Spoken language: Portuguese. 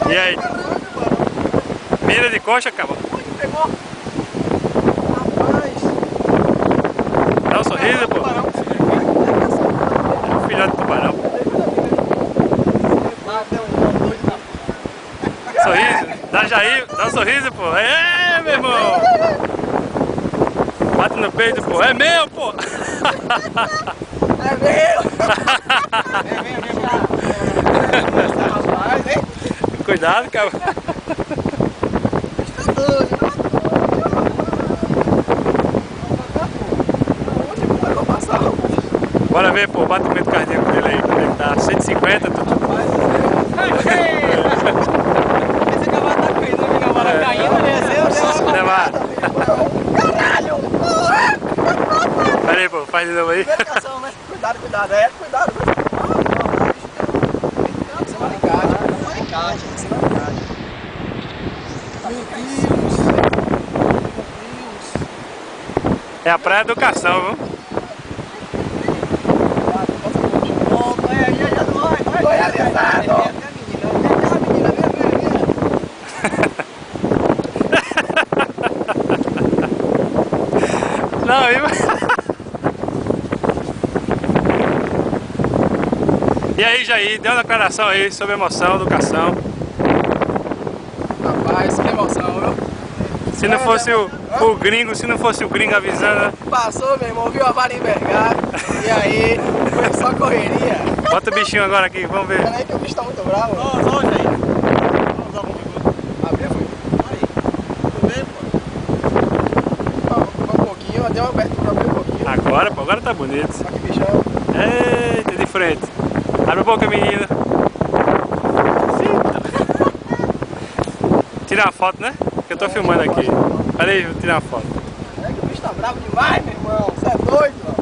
E aí? Mira de coxa, cara. Pegou. Rapaz. Dá um sorriso, pô. É um filhote de tubarão. Sorriso. Dá Jair, dá um sorriso, pô. É, meu irmão. Bate no peito, pô. É meu, pô. É meu. É meu. Rapaz, hein? Cuidado, cara. Bora ver, pô, o batimento cardíaco dele aí, como ele tá? 150, tu. Esse cavalo tá caindo, esse cavalo tá caindo, né? Levar. Caralho! Pera aí, pô, faz de novo aí. Verificação, né? Cuidado, cuidado. É, cuidado. Isso é uma alicate. Isso é uma alicate. Meu Deus. É a praia do Cação, viu? Foi avisado! Não, e aí, Jair, deu uma declaração aí sobre a emoção do Cação. Rapaz, que emoção, viu? Se não fosse o gringo, se não fosse o gringo avisando. Passou, meu irmão, viu a vara envergar. E aí, foi só correria. Bota o bichinho agora aqui, vamos ver. Peraí que o bicho tá muito bravo. Só hoje aí. Vamos usar um pouquinho. Abriu, foi? Aí. Tudo bem, pô? Um pouquinho, deu uma abertura, abriu um pouquinho. Agora, pô, agora tá bonito. Olha que bichão. Eita, de frente. Abre a boca, menina. Tira uma foto, né? Que eu tô filmando aqui. Pera aí, vou tirar uma foto. É que o bicho tá bravo demais, meu irmão. Você é doido, mano.